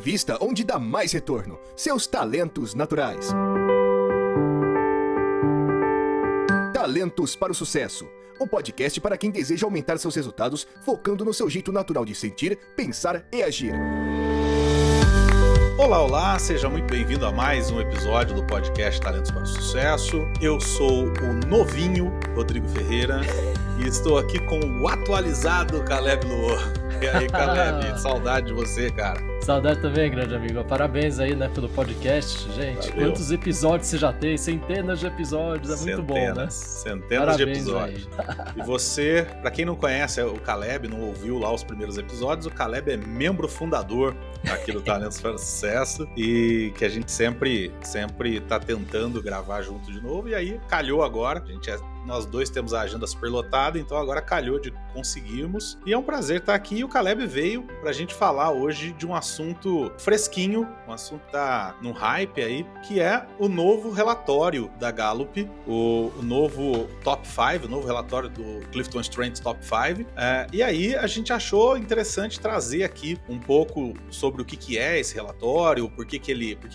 invista onde dá mais retorno. Seus talentos naturais. Talentos para o Sucesso. Um podcast para quem deseja aumentar seus resultados, focando no seu jeito natural de sentir, pensar e agir. Olá, olá, seja muito bem-vindo a mais um episódio do podcast Talentos para o Sucesso. Eu sou o novinho Rodrigo Ferreira e estou aqui com o atualizado Caleb Luo. E aí, Caleb, saudade de você, cara. Saudade também, grande amigo. Parabéns aí, né, pelo podcast, gente. Valeu. Quantos episódios você já tem? Centenas de episódios, muito bom, né? Centenas de episódios. E você, pra quem não conhece o Caleb, não ouviu lá os primeiros episódios, o Caleb é membro fundador aqui do Talentos para o Sucesso e que a gente sempre tá tentando gravar junto de novo. E aí, calhou agora. Nós dois temos a agenda super lotada, então agora calhou de conseguirmos. E é um prazer estar aqui. E o Caleb veio pra gente falar hoje de um assunto fresquinho, um assunto que tá no hype aí, que é o novo relatório da Gallup, o novo Top 5, o novo relatório do Clifton Strengths Top 5. E aí a gente achou interessante trazer aqui um pouco sobre o que é esse relatório, por que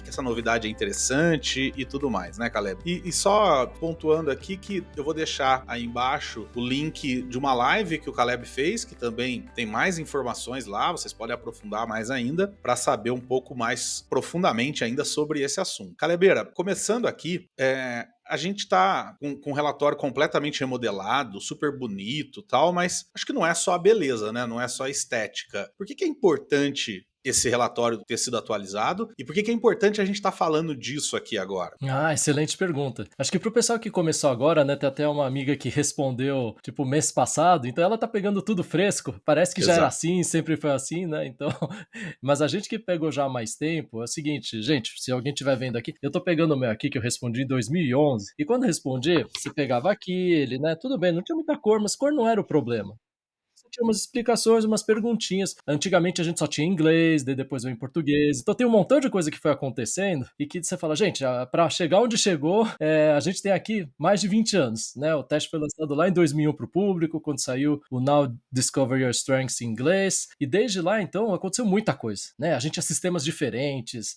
essa novidade é interessante e tudo mais, né, Caleb? E só pontuando aqui que eu vou deixar aí embaixo o link de uma live que o Caleb fez, que também tem mais informações lá, vocês podem aprofundar mais ainda, para saber um pouco mais profundamente ainda sobre esse assunto. Calebeira, começando aqui, a gente tá com um relatório completamente remodelado, super bonito e tal, mas acho que não é só a beleza, né? Não é só a estética. Por que é importante esse relatório ter sido atualizado? E por que é importante a gente estar falando disso aqui agora? Excelente pergunta. Acho que pro pessoal que começou agora, né, tem até uma amiga que respondeu, tipo, mês passado, então ela tá pegando tudo fresco. Parece que já era assim, sempre foi assim, né? Então, mas a gente que pegou já há mais tempo, é o seguinte, gente, se alguém estiver vendo aqui, eu tô pegando o meu aqui, que eu respondi em 2011, e quando eu respondi, você pegava aquele, né, tudo bem, não tinha muita cor, mas cor não era o problema. Tinha umas explicações, umas perguntinhas. Antigamente a gente só tinha em inglês, daí depois veio em português. Então tem um montão de coisa que foi acontecendo e que você fala, gente, pra chegar onde chegou, a gente tem aqui mais de 20 anos, né? O teste foi lançado lá em 2001 pro público, quando saiu o Now Discover Your Strengths em inglês. E desde lá, então, aconteceu muita coisa, né? A gente tinha sistemas diferentes.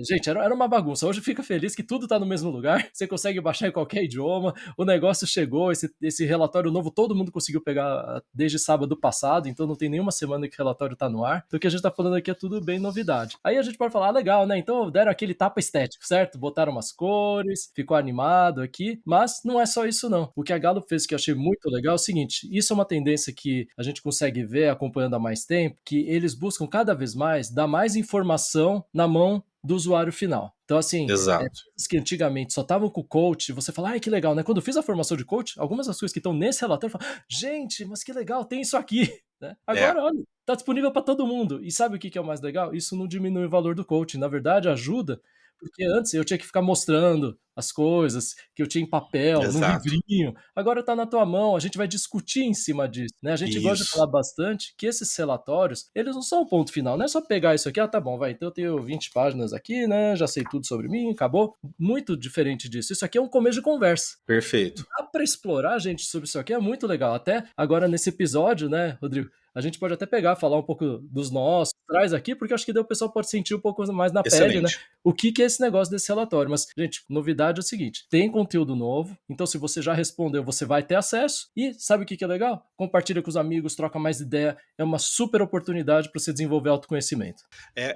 Gente, era uma bagunça. Hoje fica feliz que tudo tá no mesmo lugar. Você consegue baixar em qualquer idioma. O negócio chegou, esse relatório novo, todo mundo conseguiu pegar desde sábado passado, então não tem nenhuma semana que o relatório tá no ar. Então o que a gente tá falando aqui é tudo bem novidade. Aí a gente pode falar, legal, né? Então deram aquele tapa estético, certo? Botaram umas cores, ficou animado aqui, mas não é só isso não. O que a Gallup fez que eu achei muito legal é o seguinte, isso é uma tendência que a gente consegue ver acompanhando há mais tempo, que eles buscam cada vez mais dar mais informação na mão do usuário final. Então, assim, coisas que antigamente só estavam com o coach, você fala, ai, que legal, né? Quando eu fiz a formação de coach, algumas das coisas que estão nesse relatório, eu falo, gente, mas que legal, tem isso aqui, né? Agora, olha, tá disponível para todo mundo. E sabe o que é o mais legal? Isso não diminui o valor do coaching, na verdade, ajuda, porque antes eu tinha que ficar mostrando as coisas que eu tinha em papel, num livrinho. Agora tá na tua mão, a gente vai discutir em cima disso, né? A gente gosta de falar bastante que esses relatórios, eles não são o ponto final, não é só pegar isso aqui, tá bom, vai, então eu tenho 20 páginas aqui, né? Já sei tudo sobre mim, acabou. Muito diferente disso. Isso aqui é um começo de conversa. Perfeito. Dá pra explorar, gente, sobre isso aqui, é muito legal. Até agora nesse episódio, né, Rodrigo? A gente pode até pegar, falar um pouco dos nossos, traz aqui, porque acho que daí o pessoal pode sentir um pouco mais na pele, né? O que é esse negócio desse relatório. Mas, gente, novidade é o seguinte, tem conteúdo novo, então se você já respondeu, você vai ter acesso. E sabe o que é legal? Compartilha com os amigos, troca mais ideia. É uma super oportunidade para você desenvolver autoconhecimento.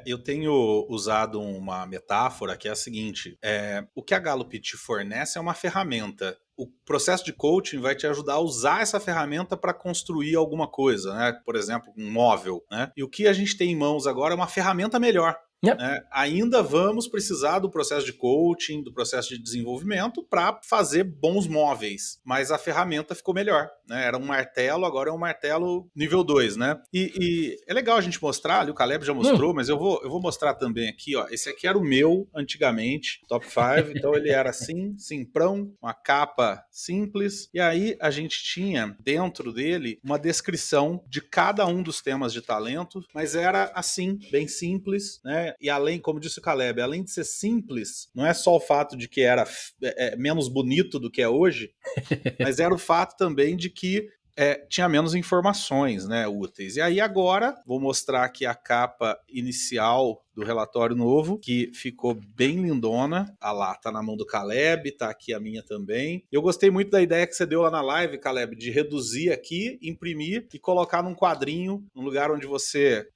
Eu tenho usado uma metáfora que é a seguinte, o que a Gallup te fornece é uma ferramenta. O processo de coaching vai te ajudar a usar essa ferramenta para construir alguma coisa, né? Por exemplo, um móvel, né? E o que a gente tem em mãos agora é uma ferramenta melhor. Ainda vamos precisar do processo de coaching, do processo de desenvolvimento para fazer bons móveis, mas a ferramenta ficou melhor, né? Era um martelo, agora é um martelo nível 2, né? E é legal a gente mostrar, ali o Caleb já mostrou, mas eu vou mostrar também aqui, ó. Esse aqui era o meu antigamente, Top 5, então ele era assim, simprão, uma capa simples, e aí a gente tinha dentro dele uma descrição de cada um dos temas de talento, mas era assim, bem simples, né? E além, como disse o Caleb, além de ser simples, não é só o fato de que era menos bonito do que é hoje, mas era o fato também de que tinha menos informações, né, úteis. E aí agora vou mostrar aqui a capa inicial do relatório novo, que ficou bem lindona. A lá tá na mão do Caleb, tá aqui a minha também. Eu gostei muito da ideia que você deu lá na live, Caleb, de reduzir aqui, imprimir e colocar num quadrinho, num lugar onde você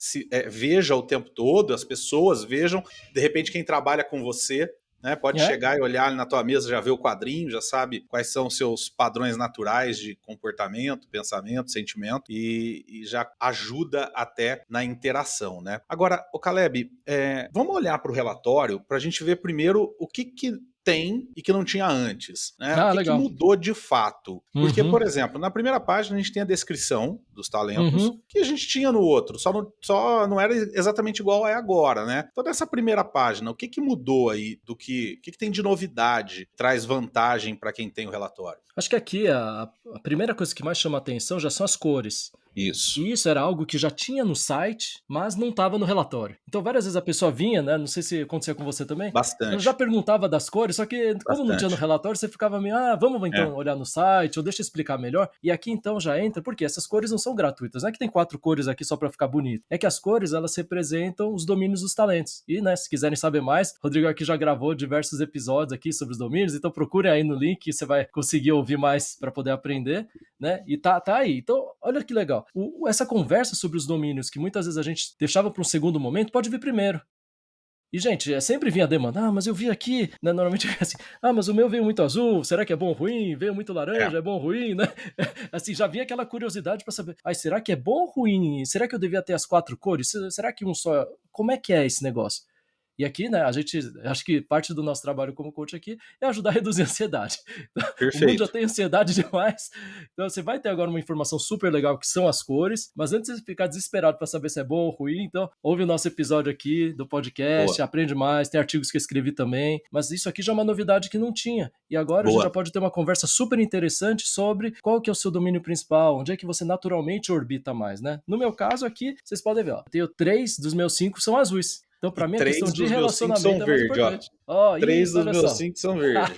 veja o tempo todo, as pessoas vejam, de repente quem trabalha com você, né, pode chegar e olhar ali na tua mesa, já ver o quadrinho, já sabe quais são os seus padrões naturais de comportamento, pensamento, sentimento, e já ajuda até na interação, né? Agora, o Caleb, vamos olhar para o relatório para a gente ver primeiro o que tem e que não tinha antes, né? O que mudou de fato? Porque, por exemplo, na primeira página a gente tem a descrição dos talentos que a gente tinha no outro, só não era exatamente igual é agora, né? Então, nessa primeira página, o que mudou aí do que tem de novidade, traz vantagem para quem tem o relatório? Acho que aqui a primeira coisa que mais chama a atenção já são as cores. Isso. E isso era algo que já tinha no site, mas não estava no relatório. Então, várias vezes a pessoa vinha, né? Não sei se acontecia com você também. Bastante. Ela já perguntava das cores, só que como não tinha no relatório, você ficava meio, vamos então olhar no site, ou deixa eu explicar melhor. E aqui então já entra, porque essas cores não são gratuitas. Não é que tem 4 cores aqui só para ficar bonito. É que as cores, elas representam os domínios dos talentos. E, né, se quiserem saber mais, o Rodrigo aqui já gravou diversos episódios aqui sobre os domínios, então procure aí no link, você vai conseguir ouvir mais para poder aprender, né? E tá aí. Então, olha que legal. Essa conversa sobre os domínios, que muitas vezes a gente deixava para um segundo momento, pode vir primeiro. E, gente, sempre vinha a demanda, mas eu vi aqui, né, normalmente assim, mas o meu veio muito azul, será que é bom ou ruim? Veio muito laranja, é bom ou ruim, né? Assim, já vinha aquela curiosidade para saber, será que é bom ou ruim? Será que eu devia ter as 4 cores? Será que um só... Como é que é esse negócio? E aqui, né, a gente, acho que parte do nosso trabalho como coach aqui é ajudar a reduzir a ansiedade. Perfeito. O mundo já tem ansiedade demais, então você vai ter agora uma informação super legal que são as cores, mas antes de ficar desesperado para saber se é bom ou ruim, então ouve o nosso episódio aqui do podcast, aprende mais, tem artigos que eu escrevi também, mas isso aqui já é uma novidade que não tinha, e agora a gente já pode ter uma conversa super interessante sobre qual que é o seu domínio principal, onde é que você naturalmente orbita mais, né? No meu caso aqui, vocês podem ver, eu tenho 3 dos meus 5 são azuis. Então, pra mim, a questão de relacionamento é muito importante. 3 dos meus 5 são verdes.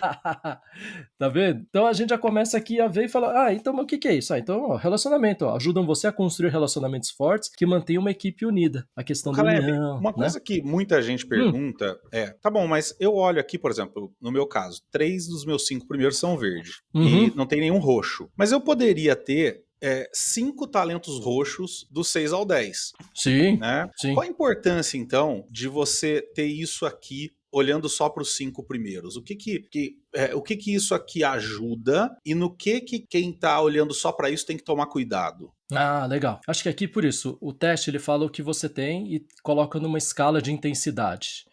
Tá vendo? Então, a gente já começa aqui a ver e falar, então, o que é isso? Então, relacionamento, ajudam você a construir relacionamentos fortes que mantenham uma equipe unida. A questão da união. Uma coisa que muita gente pergunta tá bom, mas eu olho aqui, por exemplo, no meu caso, 3 dos meus 5 primeiros são verdes. E não tem nenhum roxo. Mas eu poderia ter 5 talentos roxos do 6 ao 10. Sim, né? sim. Qual a importância, então, de você ter isso aqui olhando só para os 5 primeiros? O que isso aqui ajuda e no que quem está olhando só para isso tem que tomar cuidado? Legal. Acho que aqui, por isso, o teste ele fala o que você tem e coloca numa escala de intensidade.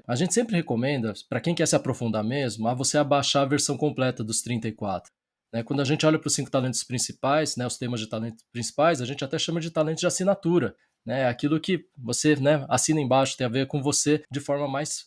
A gente sempre recomenda, para quem quer se aprofundar mesmo, a você abaixar a versão completa dos 34. Né? Quando a gente olha para os 5 talentos principais, né, os temas de talentos principais, a gente até chama de talentos de assinatura. Né? Aquilo que você, né, assina embaixo tem a ver com você de forma mais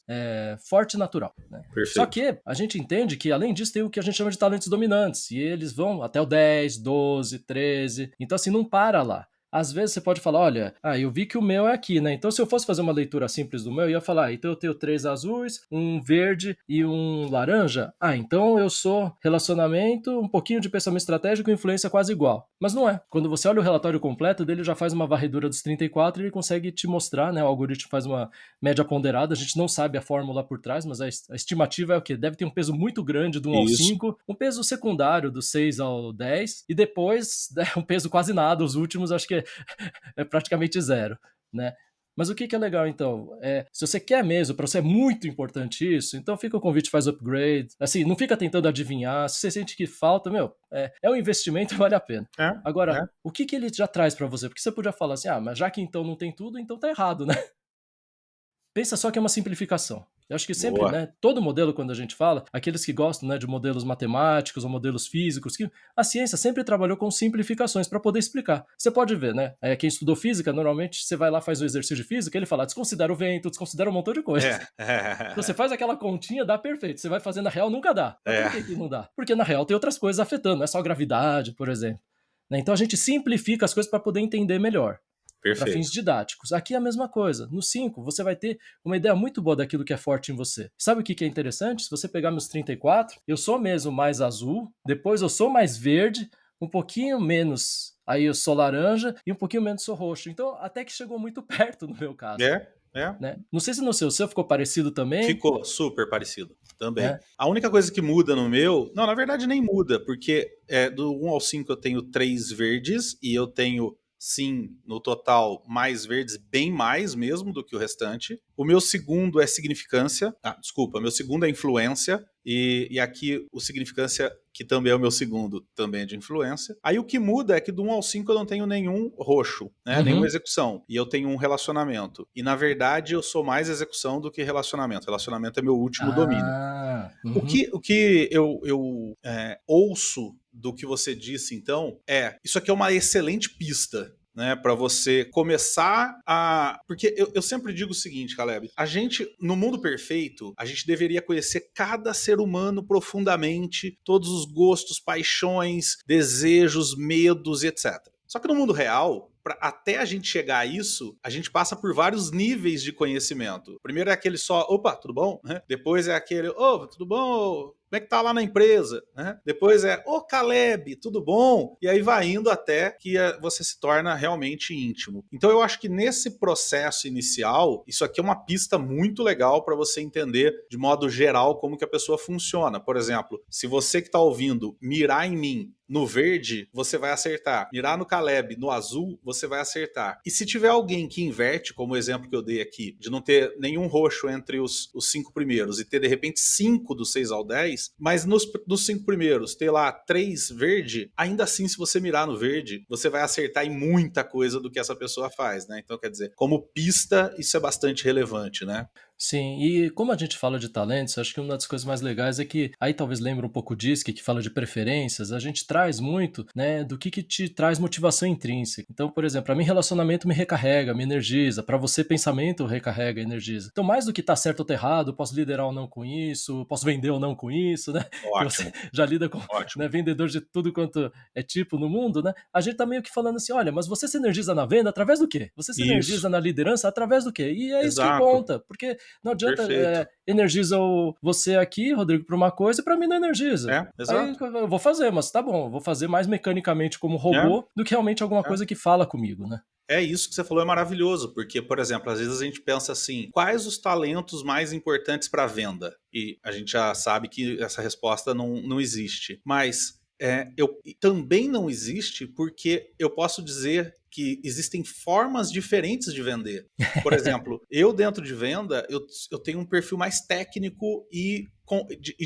forte e natural. Né? Só que a gente entende que, além disso, tem o que a gente chama de talentos dominantes, e eles vão até o 10, 12, 13. Então, assim, não para lá. Às vezes você pode falar, olha, eu vi que o meu é aqui, né? Então, se eu fosse fazer uma leitura simples do meu, eu ia falar, então eu tenho 3 azuis, um verde e um laranja. Então eu sou relacionamento, um pouquinho de pensamento estratégico e influência quase igual. Mas não é. Quando você olha o relatório completo dele, já faz uma varredura dos 34 e ele consegue te mostrar, né? O algoritmo faz uma média ponderada, a gente não sabe a fórmula por trás, mas a estimativa é o quê? Deve ter um peso muito grande do 1 ao 5, um peso secundário do 6 ao 10, e depois um peso quase nada, os últimos acho que é praticamente 0, né? Mas o que é legal, então? Se você quer mesmo, para você é muito importante isso, então fica o convite, faz upgrade. Assim, não fica tentando adivinhar. Se você sente que falta, é um investimento e vale a pena. Agora, o que ele já traz para você? Porque você podia falar assim, mas já que então não tem tudo, então tá errado, né? Pensa só que é uma simplificação. Eu acho que sempre, né, todo modelo, quando a gente fala, aqueles que gostam, né, de modelos matemáticos ou modelos físicos, a ciência sempre trabalhou com simplificações para poder explicar. Você pode ver, né, quem estudou física, normalmente você vai lá, faz o exercício de física, ele fala, desconsidera o vento, desconsidera um montão de coisas. Então, você faz aquela continha, dá perfeito. Você vai fazer na real, nunca dá. Mas por que não dá? Porque na real tem outras coisas afetando, não é só gravidade, por exemplo. Né? Então a gente simplifica as coisas para poder entender melhor. Para fins didáticos. Aqui é a mesma coisa. No 5, você vai ter uma ideia muito boa daquilo que é forte em você. Sabe o que é interessante? Se você pegar meus 34, eu sou mesmo mais azul, depois eu sou mais verde, um pouquinho menos, aí eu sou laranja, e um pouquinho menos sou roxo. Então, até que chegou muito perto no meu caso, É. né? Não sei se no seu ficou parecido também, Ficou super parecido também. né? A única coisa que muda no meu, não, na verdade nem muda, porque do 1 ao 5 eu tenho 3 verdes e eu tenho, sim, no total, mais verdes, bem mais mesmo do que o restante. O meu segundo é significância, desculpa, meu segundo é influência, e aqui o significância, que também é o meu segundo, também é de influência. Aí o que muda é que do 1 ao 5 eu não tenho nenhum roxo, né? Nenhuma execução. E eu tenho um relacionamento. E na verdade eu sou mais execução do que relacionamento. Relacionamento é meu último domínio. O que eu ouço do que você disse, então, isso aqui é uma excelente pista, né, para você começar a... Porque eu sempre digo o seguinte, Caleb, a gente, no mundo perfeito, a gente deveria conhecer cada ser humano profundamente, todos os gostos, paixões, desejos, medos, etc. Só que no mundo real, até a gente chegar a isso, a gente passa por vários níveis de conhecimento. Primeiro é aquele só, opa, tudo bom? Depois é aquele, ô, tudo bom? Como é que tá lá na empresa? Depois é, ô Caleb, tudo bom? E aí vai indo até que você se torna realmente íntimo. Então eu acho que nesse processo inicial, isso aqui é uma pista muito legal para você entender de modo geral como que a pessoa funciona. Por exemplo, se você que está ouvindo mirar em mim no verde, você vai acertar. Mirar no Caleb no azul, você vai acertar. E se tiver alguém que inverte, como o exemplo que eu dei aqui, de não ter nenhum roxo entre os 5 primeiros e ter de repente 5 do 6 ao 10, mas nos 5 primeiros ter lá 3 verde, ainda assim se você mirar no verde, você vai acertar em muita coisa do que essa pessoa faz, né? Então quer dizer, como pista, isso é bastante relevante, né? Sim, e como a gente fala de talentos, acho que uma das coisas mais legais é que, aí talvez lembre um pouco disso, que fala de preferências, a gente traz muito, né, do que te traz motivação intrínseca. Então, por exemplo, para mim relacionamento me recarrega, me energiza, para você pensamento recarrega, energiza. Então, mais do que tá certo ou tá errado, posso liderar ou não com isso, posso vender ou não com isso, né? Que você Ótimo, já lida com, ótimo. né, vendedor de tudo quanto é tipo no mundo, né? A gente tá meio que falando assim, olha, mas você se energiza na venda através do quê? Você se Isso, energiza na liderança através do quê? E é isso que exato, conta, porque não adianta, perfeito. energiza você aqui, Rodrigo, para uma coisa e para mim não energiza. Aí Exato. eu vou fazer, mas tá bom, eu vou fazer mais mecanicamente como robô do que realmente alguma É. coisa que fala comigo, né? É isso que você falou, é maravilhoso, porque, por exemplo, às vezes a gente pensa assim, quais os talentos mais importantes para a venda? E a gente já sabe que essa resposta não existe. Mas eu também não existe porque eu posso dizer que existem formas diferentes de vender. Por exemplo, eu dentro de venda, eu tenho um perfil mais técnico e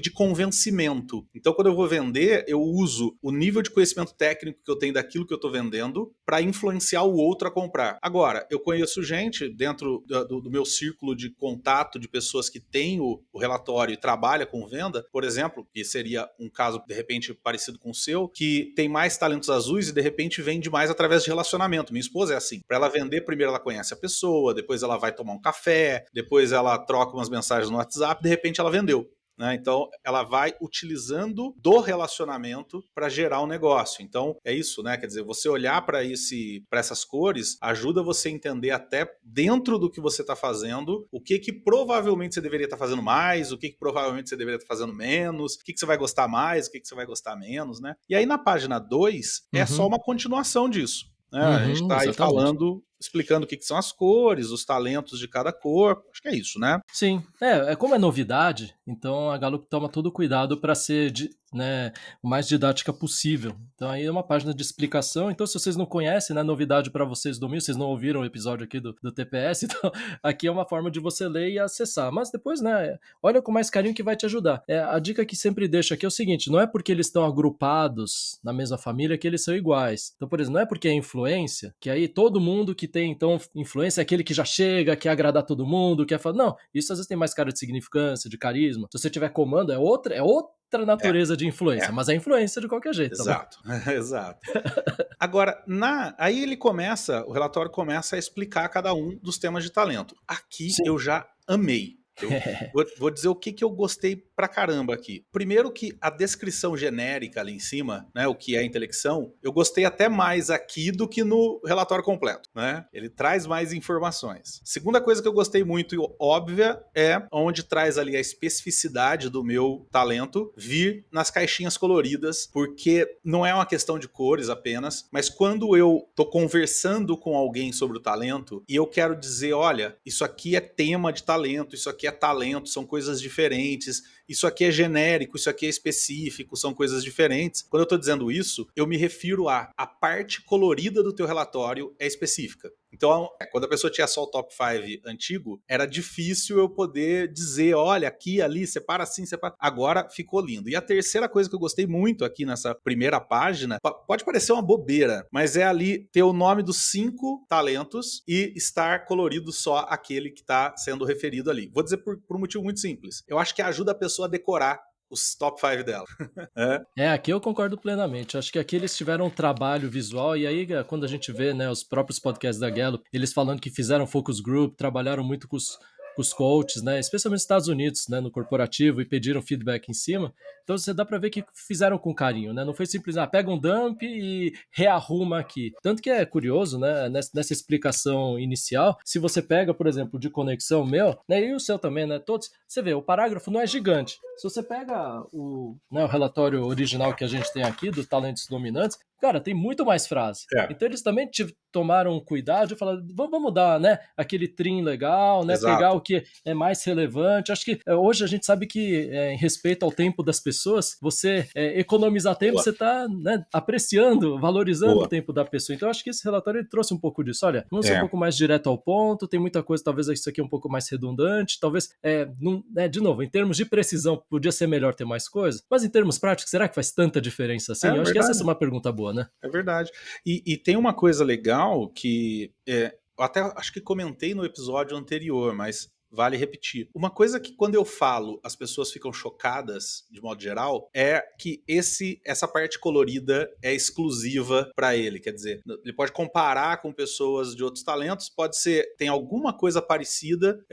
de convencimento. Então, quando eu vou vender, eu uso o nível de conhecimento técnico que eu tenho daquilo que eu estou vendendo para influenciar o outro a comprar. Agora, eu conheço gente dentro do meu círculo de contato de pessoas que têm o relatório e trabalha com venda, por exemplo, que seria um caso de repente parecido com o seu, que tem mais talentos azuis e de repente vende mais através de relacionamento. Minha esposa é assim. Para ela vender, primeiro ela conhece a pessoa, depois ela vai tomar um café, depois ela troca umas mensagens no WhatsApp, de repente ela vendeu. Né? Então, ela vai utilizando do relacionamento para gerar um negócio. Então, é isso, né? Quer dizer, você olhar para essas cores ajuda você a entender até dentro do que você está fazendo o que provavelmente você deveria estar fazendo mais, o que provavelmente você deveria estar fazendo menos, o que você vai gostar mais, o que você vai gostar menos, né? E aí, na página 2, é só uma continuação disso. Né? A gente está aí Exatamente. explicando o que são as cores, os talentos de cada cor. Acho que é isso, né? Sim, como é novidade, então a Gallup toma todo o cuidado para ser né, o mais didática possível. Então aí é uma página de explicação. Então se vocês não conhecem, né, novidade para vocês do vocês não ouviram o episódio aqui do TPS, então aqui é uma forma de você ler e acessar. Mas depois, né, olha com mais carinho que vai te ajudar. A dica que sempre deixo aqui é o seguinte, não é porque eles estão agrupados na mesma família que eles são iguais. Então, por exemplo, não é porque é influência, que aí todo mundo que tem, então, influência é aquele que já chega, quer agradar todo mundo, quer falar, não, isso às vezes tem mais cara de significância, de carisma. Se você tiver comando, é outra natureza de influência, mas é influência de qualquer jeito. Exato, tá exato. Agora, aí o relatório começa a explicar cada um dos temas de talento. Aqui Sim. eu já amei. Eu vou dizer o que eu gostei pra caramba aqui. Primeiro que a descrição genérica ali em cima, né, o que é intelecção, eu gostei até mais aqui do que no relatório completo, né? Ele traz mais informações. Segunda coisa que eu gostei muito e óbvia é onde traz ali a especificidade do meu talento vir nas caixinhas coloridas, porque não é uma questão de cores apenas, mas quando eu tô conversando com alguém sobre o talento e eu quero dizer, olha, isso aqui é tema de talento, isso aqui é talento, são coisas diferentes, isso aqui é genérico, isso aqui é específico, são coisas diferentes. Quando eu estou dizendo isso, eu me refiro a parte colorida do teu relatório é específica. Então, quando a pessoa tinha só o top 5 antigo, era difícil eu poder dizer, olha, aqui, ali, separa assim, separa... Agora ficou lindo. E a terceira coisa que eu gostei muito aqui nessa primeira página, pode parecer uma bobeira, mas é ali ter o nome dos 5 talentos e estar colorido só aquele que está sendo referido ali. Vou dizer por um motivo muito simples. Eu acho que ajuda a pessoa a decorar os top 5 dela. Aqui eu concordo plenamente. Acho que aqui eles tiveram um trabalho visual, e aí quando a gente vê, né, os próprios podcasts da Gallup, eles falando que fizeram focus group, trabalharam muito com os coaches, né, especialmente nos Estados Unidos, né, no corporativo, e pediram feedback em cima. Então você dá para ver que fizeram com carinho, né? Não foi simples, pega um dump e rearruma aqui. Tanto que é curioso, né, nessa explicação inicial, se você pega, por exemplo, de conexão meu, né, e o seu também, né, todos, você vê, o parágrafo não é gigante. Se você pega o relatório original que a gente tem aqui, dos talentos dominantes, cara, tem muito mais frase. Então eles também tomaram cuidado de falar, vamos dar, né, aquele trim legal, né, Exato. pegar o que é mais relevante. Acho que hoje a gente sabe que, em respeito ao tempo das pessoas, você economizar tempo, você está, né, apreciando, valorizando o tempo da pessoa. Então acho que esse relatório ele trouxe um pouco disso. Olha, vamos ser um pouco mais direto ao ponto, tem muita coisa, talvez isso aqui é um pouco mais redundante, talvez, de novo, em termos de precisão, podia ser melhor ter mais coisa, mas em termos práticos, será que faz tanta diferença assim? Eu acho que essa é uma pergunta boa, né? É verdade. E tem uma coisa legal que eu até acho que comentei no episódio anterior, mas vale repetir. Uma coisa que quando eu falo as pessoas ficam chocadas, de modo geral, é que essa parte colorida é exclusiva para ele. Quer dizer, ele pode comparar com pessoas de outros talentos, pode ser, tem alguma coisa parecida,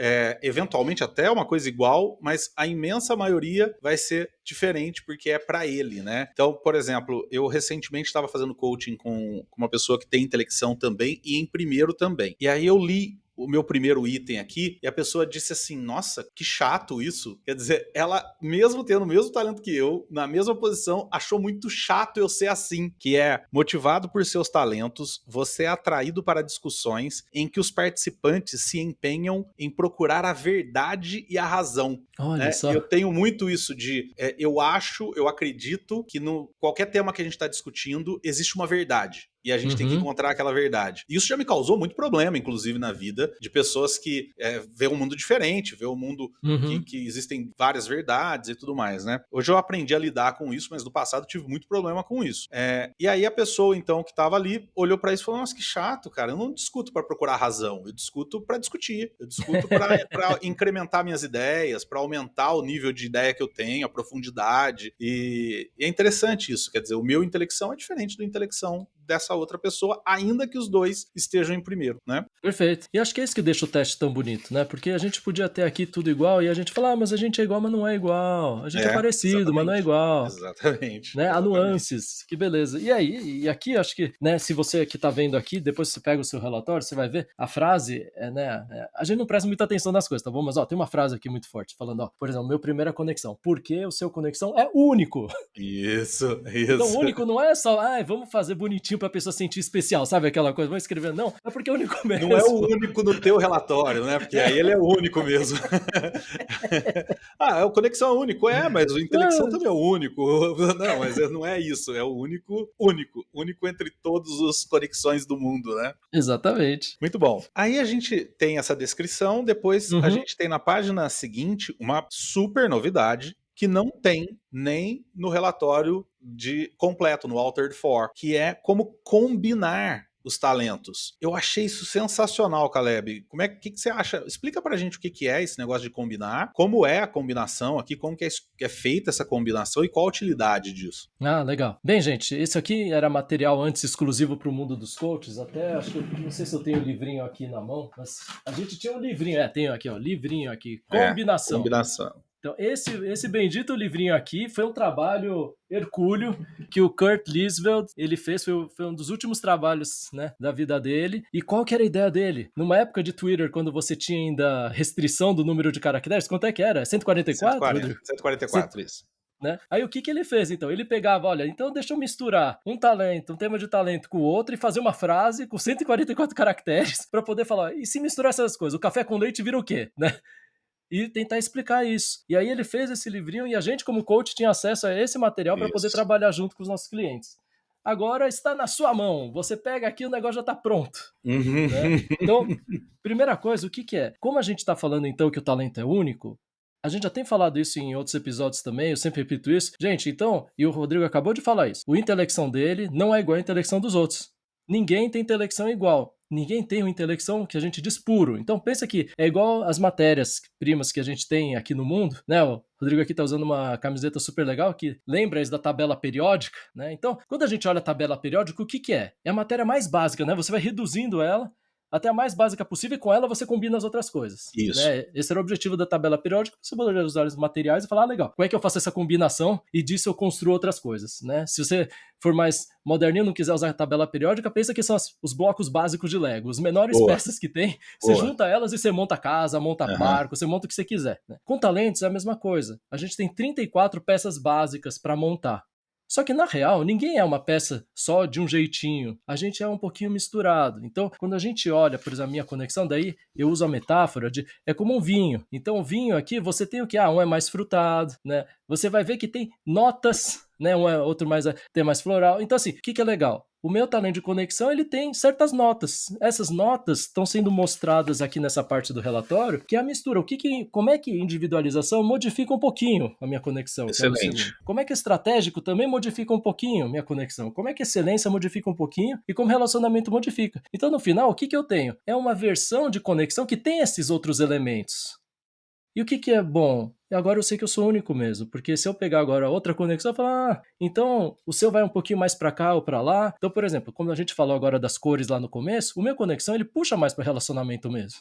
eventualmente até uma coisa igual, mas a imensa maioria vai ser diferente porque é para ele, né? Então, por exemplo, eu recentemente estava fazendo coaching com uma pessoa que tem intelecção também e em primeiro também. E aí eu li o meu primeiro item aqui, e a pessoa disse assim, nossa, que chato isso. Quer dizer, ela, mesmo tendo o mesmo talento que eu, na mesma posição, achou muito chato eu ser assim, que é motivado por seus talentos, você é atraído para discussões em que os participantes se empenham em procurar a verdade e a razão. Olha só. Eu tenho muito isso de, eu acredito que no qualquer tema que a gente está discutindo, existe uma verdade. E a gente tem que encontrar aquela verdade. E isso já me causou muito problema, inclusive, na vida, de pessoas que vê um mundo diferente, vê um mundo que existem várias verdades e tudo mais, né? Hoje eu aprendi a lidar com isso, mas no passado tive muito problema com isso. E aí a pessoa, então, que estava ali, olhou para isso e falou, nossa, que chato, cara, eu não discuto para procurar razão, eu discuto para discutir, eu discuto para incrementar minhas ideias, para aumentar o nível de ideia que eu tenho, a profundidade, e é interessante isso, quer dizer, o meu intelecção é diferente do intelecção dessa outra pessoa, ainda que os dois estejam em primeiro, né? Perfeito. E acho que é isso que deixa o teste tão bonito, né? Porque a gente podia ter aqui tudo igual e a gente fala, mas a gente é igual, mas não é igual. A gente é parecido, mas não é igual. Exatamente. Né? Há nuances, que beleza. E aí, e aqui acho que, né, se você que tá vendo aqui, depois você pega o seu relatório, você vai ver a frase, a gente não presta muita atenção nas coisas, tá bom? Mas, tem uma frase aqui muito forte, falando, por exemplo, meu primeira conexão. Porque o seu conexão é único. Isso. Então, único não é só, vamos fazer bonitinho pra pessoa sentir especial, sabe aquela coisa? Vamos escrever, não, é porque é único mesmo. Não é o único no teu relatório, né? Porque aí ele é o único mesmo. O conexão é único, mas o intelecção também é o único. Não, mas não é isso, é o único entre todas as conexões do mundo, né? Exatamente. Muito bom. Aí a gente tem essa descrição, depois a gente tem na página seguinte uma super novidade, que não tem nem no relatório completo, no Altered For, que é como combinar os talentos. Eu achei isso sensacional, Caleb. Que você acha? Explica pra gente o que é esse negócio de combinar, como é a combinação aqui, como que é feita essa combinação e qual a utilidade disso. Ah, legal. Bem, gente, esse aqui era material antes exclusivo para o mundo dos coaches, até acho que não sei se eu tenho o livrinho aqui na mão, mas a gente tinha um livrinho, tenho aqui, ó, livrinho aqui, combinação. Combinação. Então, esse bendito livrinho aqui foi um trabalho hercúleo que o Kurt Lisveld, ele fez, foi um dos últimos trabalhos, né, da vida dele. E qual que era a ideia dele? Numa época de Twitter, quando você tinha ainda restrição do número de caracteres, quanto é que era? 144? 144, isso. Né? Aí o que ele fez, então? Ele pegava, olha, então deixa eu misturar um tema de talento com o outro e fazer uma frase com 144 caracteres para poder falar, e se misturar essas coisas? O café com leite vira o quê? Né? E tentar explicar isso. E aí ele fez esse livrinho e a gente, como coach, tinha acesso a esse material para poder trabalhar junto com os nossos clientes. Agora está na sua mão. Você pega aqui, o negócio já está pronto. Uhum. Né? Então, primeira coisa, o que é? Como a gente está falando, então, que o talento é único, a gente já tem falado isso em outros episódios também, eu sempre repito isso. Gente, então, e o Rodrigo acabou de falar isso, a intelecção dele não é igual à intelecção dos outros. Ninguém tem intelecção igual. Ninguém tem uma intelecção que a gente diz puro. Então pensa que é igual as matérias-primas que a gente tem aqui no mundo, né? O Rodrigo aqui tá usando uma camiseta super legal que lembra isso da tabela periódica, né? Então, quando a gente olha a tabela periódica, o que é? É a matéria mais básica, né? Você vai reduzindo ela até a mais básica possível e com ela você combina as outras coisas. Isso. Né? Esse era o objetivo da tabela periódica, você poderia usar os materiais e falar, legal, como é que eu faço essa combinação e disso eu construo outras coisas, né? Se você for mais moderninho e não quiser usar a tabela periódica, pensa que são os blocos básicos de Lego, os menores peças que tem, você junta elas e você monta casa, monta barco, você monta o que você quiser. Né? Com talentos é a mesma coisa. A gente tem 34 peças básicas para montar. Só que, na real, ninguém é uma peça só de um jeitinho. A gente é um pouquinho misturado. Então, quando a gente olha, por exemplo, a minha conexão, daí eu uso a metáfora de... É como um vinho. Então, o vinho aqui, você tem o que? Um é mais frutado, né? Você vai ver que tem notas, né? Um é outro tem mais floral. Então, assim, o que é legal? O meu talento de conexão, ele tem certas notas. Essas notas estão sendo mostradas aqui nessa parte do relatório, que é a mistura. Como é que individualização modifica um pouquinho a minha conexão? Excelente. Como é que estratégico também modifica um pouquinho a minha conexão? Como é que excelência modifica um pouquinho e como relacionamento modifica? Então, no final, o que eu tenho? É uma versão de conexão que tem esses outros elementos. E o que é bom? E agora eu sei que eu sou único mesmo, porque se eu pegar agora outra conexão, eu falar, então o seu vai um pouquinho mais para cá ou para lá. Então, por exemplo, como a gente falou agora das cores lá no começo, o meu conexão ele puxa mais para relacionamento mesmo.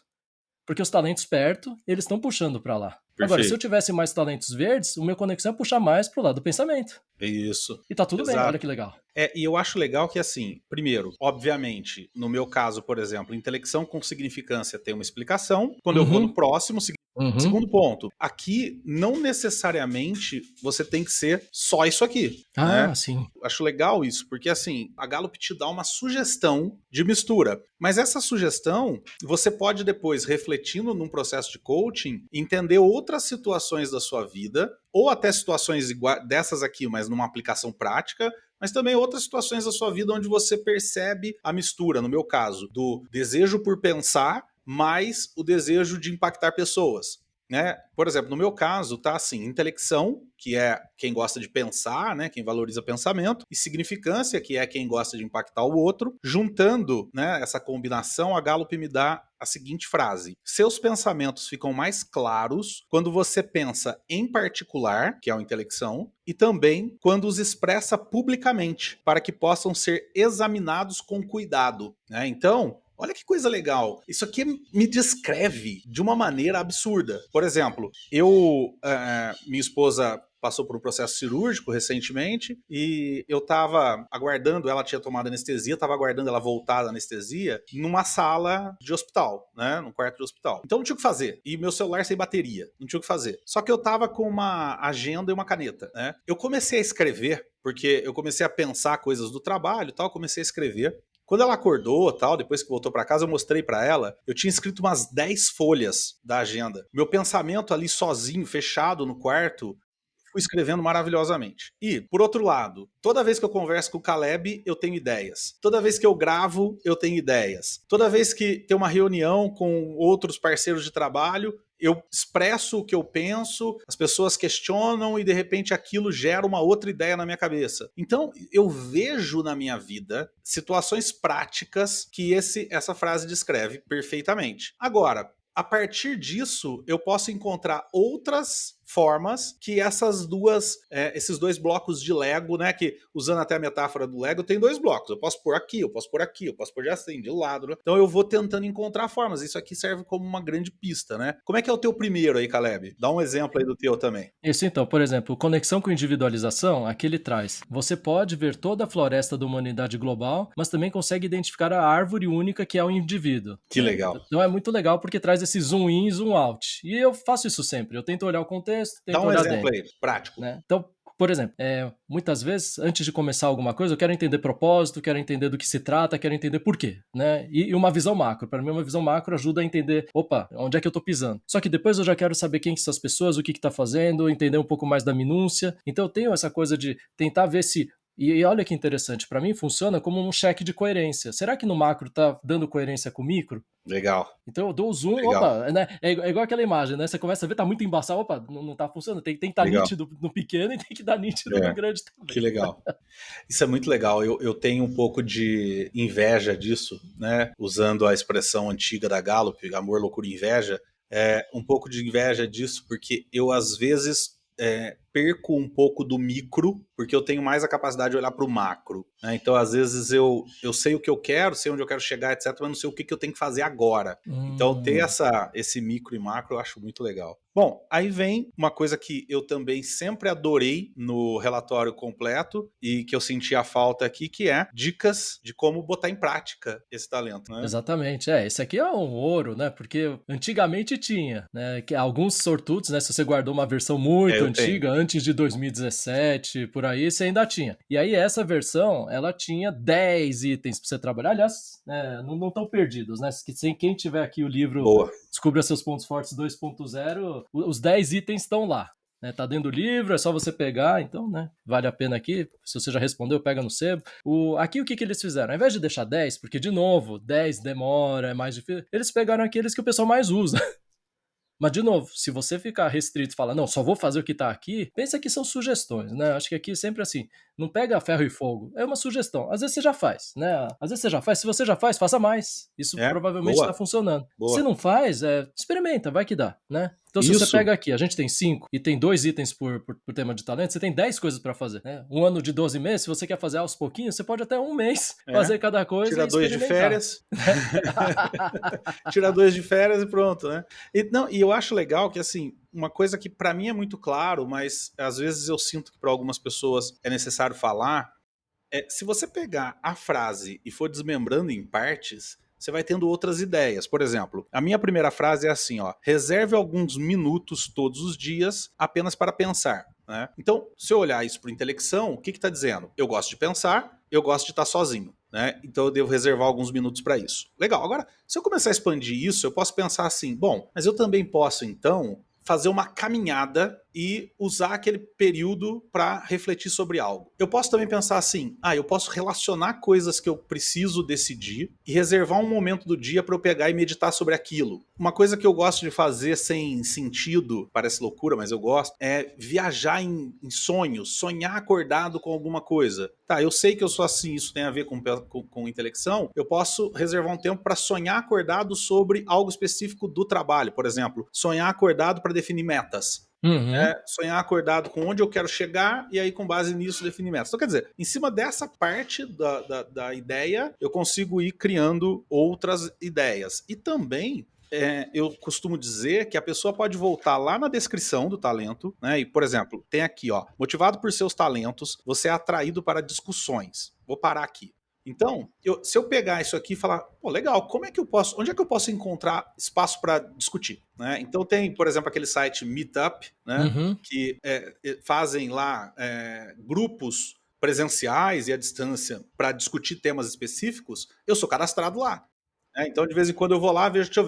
Porque os talentos perto, eles estão puxando para lá. Perfeito. Agora, se eu tivesse mais talentos verdes, o meu conexão é puxar mais pro lado do pensamento. Isso. E tá tudo bem, olha que legal. E eu acho legal que, assim, primeiro, obviamente, no meu caso, por exemplo, intelecção com significância tem uma explicação. Quando eu vou no próximo, segundo ponto, aqui não necessariamente você tem que ser só isso aqui. Né? Sim. Acho legal isso, porque assim, a Gallup te dá uma sugestão de mistura. Mas essa sugestão, você pode depois, refletindo num processo de coaching, entender outras situações da sua vida, ou até situações dessas aqui, mas numa aplicação prática, mas também outras situações da sua vida onde você percebe a mistura, no meu caso, do desejo por pensar mais o desejo de impactar pessoas. Né? Por exemplo, no meu caso, tá assim, intelecção, que é quem gosta de pensar, né? Quem valoriza pensamento, e significância, que é quem gosta de impactar o outro. Juntando, né, essa combinação, a Gallup me dá a seguinte frase: seus pensamentos ficam mais claros quando você pensa em particular, que é a intelecção, e também quando os expressa publicamente, para que possam ser examinados com cuidado. Né? Então, olha que coisa legal. Isso aqui me descreve de uma maneira absurda. Por exemplo, minha esposa passou por um processo cirúrgico recentemente e eu tava aguardando, ela tinha tomado anestesia, tava aguardando ela voltar da anestesia numa sala de hospital, né? Num quarto de hospital. Então não tinha o que fazer. E meu celular sem bateria. Não tinha o que fazer. Só que eu tava com uma agenda e uma caneta, né? Eu comecei a escrever, porque eu comecei a pensar coisas do trabalho e tal, comecei a escrever. Quando ela acordou, tal, depois que voltou para casa, eu mostrei para ela, eu tinha escrito umas 10 folhas da agenda. Meu pensamento ali sozinho, fechado no quarto, fui escrevendo maravilhosamente. E, por outro lado, toda vez que eu converso com o Caleb, eu tenho ideias. Toda vez que eu gravo, eu tenho ideias. Toda vez que tem uma reunião com outros parceiros de trabalho, eu expresso o que eu penso, as pessoas questionam e de repente aquilo gera uma outra ideia na minha cabeça. Então, eu vejo na minha vida situações práticas que essa frase descreve perfeitamente. Agora, a partir disso, eu posso encontrar outras formas que esses dois blocos de Lego, né? Que, usando até a metáfora do Lego, tem dois blocos. Eu posso pôr aqui, eu posso pôr aqui, eu posso pôr assim, de lado, né? Então eu vou tentando encontrar formas. Isso aqui serve como uma grande pista, né? Como é que é o teu primeiro aí, Caleb? Dá um exemplo aí do teu também. Isso então, por exemplo, conexão com individualização, aqui ele traz. Você pode ver toda a floresta da humanidade global, mas também consegue identificar a árvore única que é o indivíduo. Que legal. Então é muito legal porque traz esse zoom in e zoom out. E eu faço isso sempre. Eu tento olhar o contexto, tento Dá um olhar exemplo dentro, aí, prático. né? Então, por exemplo, muitas vezes, antes de começar alguma coisa, eu quero entender propósito, quero entender do que se trata, quero entender por quê, né? E uma visão macro. Para mim, uma visão macro ajuda a entender, opa, onde é que eu tô pisando? Só que depois eu já quero saber quem são as pessoas, o que tá fazendo, entender um pouco mais da minúcia. Então eu tenho essa coisa de tentar ver se... E olha que interessante, para mim funciona como um cheque de coerência. Será que no macro tá dando coerência com o micro? Legal. Então eu dou o zoom, Legal. opa, né? É igual aquela imagem, né? Você começa a ver, tá muito embaçado, opa, não tá funcionando. Tem que estar nítido no pequeno e tem que dar nítido no grande também. Que legal. Isso é muito legal. Eu tenho um pouco de inveja disso, né? Usando a expressão antiga da Gallup, amor, loucura e inveja. Um pouco de inveja disso, porque eu às vezes perco um pouco do micro, porque eu tenho mais a capacidade de olhar para o macro, né? Então, às vezes, eu sei o que eu quero, sei onde eu quero chegar, etc., mas não sei o que eu tenho que fazer agora. Então, ter esse micro e macro eu acho muito legal. Bom, aí vem uma coisa que eu também sempre adorei no relatório completo e que eu senti a falta aqui, que é dicas de como botar em prática esse talento, né? Exatamente, esse aqui é um ouro, né? Porque antigamente tinha, né? Que alguns sortudos, né? Se você guardou uma versão muito antiga, antes de 2017, por aí, você ainda tinha. E aí essa versão, ela tinha 10 itens para você trabalhar. Aliás, não estão perdidos, né? Quem tiver aqui o livro Boa. Descubra Seus Pontos Fortes 2.0, os 10 itens estão lá. Né, tá dentro do livro, é só você pegar, então, né, vale a pena aqui, se você já respondeu, pega no sebo. Aqui o que eles fizeram? Ao invés de deixar 10, porque de novo, 10 demora, é mais difícil, eles pegaram aqueles que o pessoal mais usa. Mas, de novo, se você ficar restrito e falar, não, só vou fazer o que tá aqui, pensa que são sugestões, né? Acho que aqui é sempre assim, não pega ferro e fogo, é uma sugestão. Às vezes você já faz, né? Às vezes você já faz, se você já faz, faça mais. Isso provavelmente tá funcionando. Boa. Se não faz, experimenta, vai que dá, né? Então, se você pega aqui, a gente tem 5 e tem 2 itens por tema de talento, você tem 10 coisas para fazer, né? Um ano de 12 meses, se você quer fazer aos pouquinhos, você pode até um mês fazer cada coisa. Tira 2 de férias. Tira 2 de férias e pronto, né? E eu acho legal que, assim, uma coisa que para mim é muito claro, mas às vezes eu sinto que para algumas pessoas é necessário falar, se você pegar a frase e for desmembrando em partes, você vai tendo outras ideias. Por exemplo, a minha primeira frase é assim, ó: reserve alguns minutos todos os dias apenas para pensar. Né? Então, se eu olhar isso para intelecção, o que está dizendo? Eu gosto de pensar, eu gosto de estar sozinho. Né? Então eu devo reservar alguns minutos para isso. Legal, agora, se eu começar a expandir isso, eu posso pensar assim, bom, mas eu também posso, então, fazer uma caminhada e usar aquele período para refletir sobre algo. Eu posso também pensar assim, eu posso relacionar coisas que eu preciso decidir e reservar um momento do dia para eu pegar e meditar sobre aquilo. Uma coisa que eu gosto de fazer sem sentido, parece loucura, mas eu gosto, é viajar em sonhos, sonhar acordado com alguma coisa. Tá, eu sei que eu sou assim, isso tem a ver com intelecção, eu posso reservar um tempo para sonhar acordado sobre algo específico do trabalho, por exemplo, sonhar acordado para definir metas. Sonhar acordado com onde eu quero chegar e aí com base nisso definir metas. Então quer dizer, em cima dessa parte da ideia eu consigo ir criando outras ideias. E também eu costumo dizer que a pessoa pode voltar lá na descrição do talento, né? E, por exemplo, tem aqui, ó, motivado por seus talentos, você é atraído para discussões. Vou parar aqui. Então, se eu pegar isso aqui e falar, pô, legal, onde é que eu posso encontrar espaço para discutir? Né? Então tem, por exemplo, aquele site Meetup, né? Que fazem lá grupos presenciais e à distância para discutir temas específicos. Eu sou cadastrado lá. Então, de vez em quando eu vou lá, vejo, deixa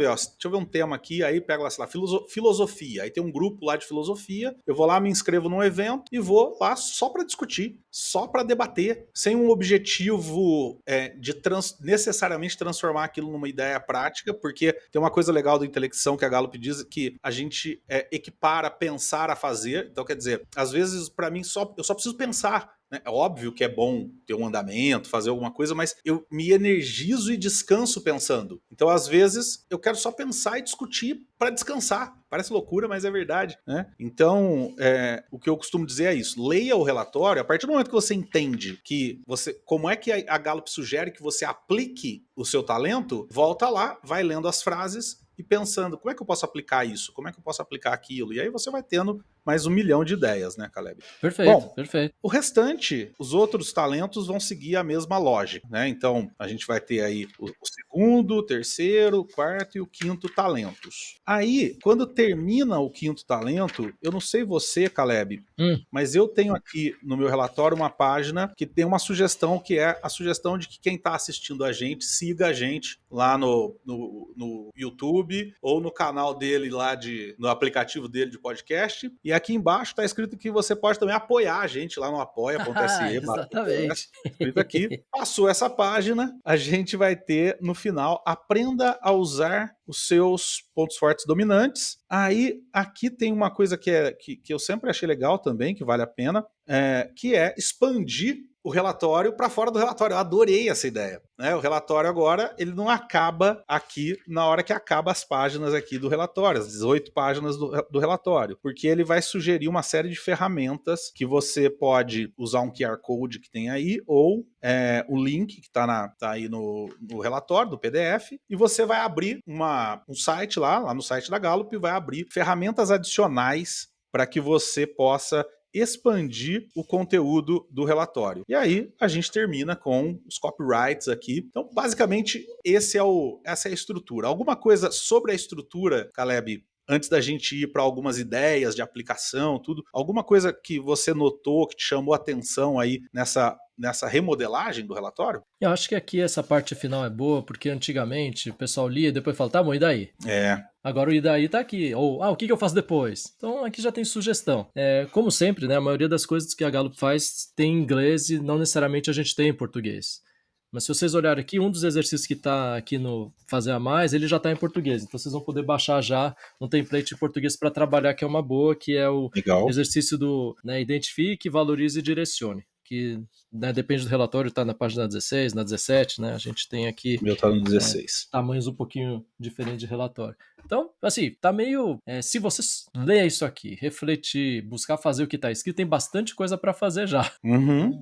eu ver um tema aqui, aí pego lá, sei lá, filosofia. Aí tem um grupo lá de filosofia, eu vou lá, me inscrevo num evento e vou lá só para discutir, só para debater, sem um objetivo de necessariamente transformar aquilo numa ideia prática, porque tem uma coisa legal do Intelecção que a Gallup diz, que a gente equipara pensar a fazer. Então, quer dizer, às vezes, para mim, eu só preciso pensar. É óbvio que é bom ter um andamento, fazer alguma coisa, mas eu me energizo e descanso pensando. Então, às vezes, eu quero só pensar e discutir para descansar. Parece loucura, mas é verdade, né? Então, o que eu costumo dizer é isso. Leia o relatório, a partir do momento que você entende como é que a Gallup sugere que você aplique o seu talento, volta lá, vai lendo as frases e pensando, como é que eu posso aplicar isso? Como é que eu posso aplicar aquilo? E aí você vai tendo mais 1 milhão de ideias, né, Caleb? Perfeito, Bom, perfeito. O restante, os outros talentos vão seguir a mesma lógica, né? Então, a gente vai ter aí o segundo, o terceiro, o quarto e o quinto talentos. Aí, quando termina o quinto talento, eu não sei você, Caleb, mas eu tenho aqui no meu relatório uma página que tem uma sugestão, que é a sugestão de que quem está assistindo a gente, siga a gente lá no YouTube ou no canal dele lá, no aplicativo dele de podcast. E aqui embaixo está escrito que você pode também apoiar a gente lá no apoia.se. Exatamente. Escrito aqui. Passou essa página, a gente vai ter no final, aprenda a usar os seus pontos fortes dominantes. Aí, aqui tem uma coisa que eu sempre achei legal também, que vale a pena, que é expandir o relatório para fora do relatório. Eu adorei essa ideia, né? O relatório agora, ele não acaba aqui na hora que acaba as páginas aqui do relatório, as 18 páginas do relatório, porque ele vai sugerir uma série de ferramentas que você pode usar um QR Code que tem aí, ou o link que tá aí no relatório do PDF, e você vai abrir um site lá no site da Gallup, e vai abrir ferramentas adicionais para que você possa expandir o conteúdo do relatório. E aí a gente termina com os copyrights aqui. Então, basicamente, essa é a estrutura. Alguma coisa sobre a estrutura, Caleb, antes da gente ir para algumas ideias de aplicação, tudo, alguma coisa que você notou, que te chamou a atenção aí nessa remodelagem do relatório? Eu acho que aqui essa parte final é boa, porque antigamente o pessoal lia e depois falava, tá bom, e daí? Agora o e daí tá aqui. Ou, o que eu faço depois? Então aqui já tem sugestão. Como sempre, né, a maioria das coisas que a Gallup faz tem em inglês e não necessariamente a gente tem em português. Mas se vocês olharem aqui, um dos exercícios que está aqui no Fazer a Mais, ele já está em português. Então vocês vão poder baixar já um template em português para trabalhar, que é uma boa, que é o exercício do identifique, valorize e direcione. Que depende do relatório, está na página 16, na 17, né? A gente tem aqui... O meu está no 16. Tamanhos um pouquinho diferentes de relatório. Então, assim, tá meio... se você ler isso aqui, refletir, buscar fazer o que está escrito, tem bastante coisa para fazer já.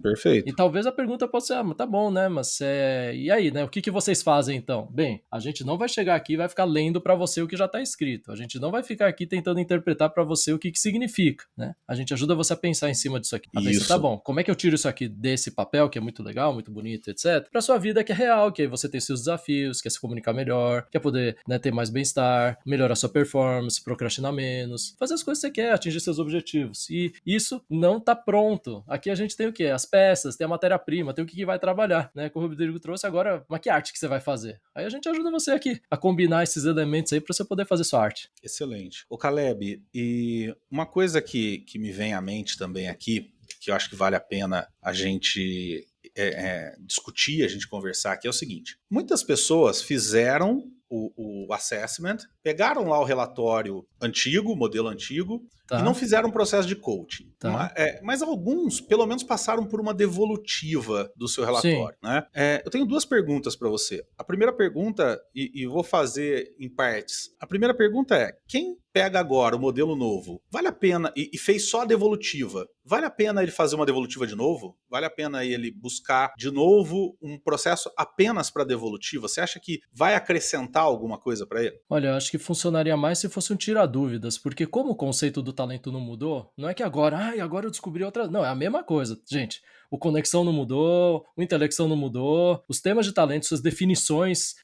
Perfeito. E talvez a pergunta possa ser, tá bom, né? Mas e aí, né? O que vocês fazem então? Bem, a gente não vai chegar aqui e vai ficar lendo para você o que já está escrito. A gente não vai ficar aqui tentando interpretar para você o que significa, né? A gente ajuda você a pensar em cima disso aqui. A pensar, tá bom, como é que eu tiro isso aqui desse papel, que é muito legal, muito bonito, etc., para sua vida que é real, que aí você tem seus desafios, quer se comunicar melhor, quer poder, né, ter mais bem-estar, melhorar sua performance, procrastinar menos, fazer as coisas que você quer, atingir seus objetivos. E isso não tá pronto. Aqui a gente tem o quê? As peças, tem a matéria-prima, tem o que vai trabalhar, né? Como o Rodrigo trouxe agora, que arte que você vai fazer? Aí a gente ajuda você aqui a combinar esses elementos aí para você poder fazer sua arte. Excelente. Ô Caleb, e uma coisa que me vem à mente também aqui, que eu acho que vale a pena a gente discutir, a gente conversar aqui, é o seguinte: muitas pessoas fizeram o assessment, pegaram lá o relatório antigo, o modelo antigo, e não fizeram um processo de coaching. Mas alguns, pelo menos, passaram por uma devolutiva do seu relatório. Né? Eu tenho 2 perguntas para você. A primeira pergunta, e vou fazer em partes. A primeira pergunta é: quem pega agora o modelo novo, vale a pena, e fez só a devolutiva, vale a pena ele fazer uma devolutiva de novo? Vale a pena ele buscar de novo um processo apenas para devolutiva? Você acha que vai acrescentar alguma coisa para ele? Olha, eu acho que funcionaria mais se fosse um tira-dúvidas, porque como o conceito do talento não mudou, não é que agora eu descobri outra... Não, é a mesma coisa, gente. O conexão não mudou, o intelecção não mudou, os temas de talento, suas definições,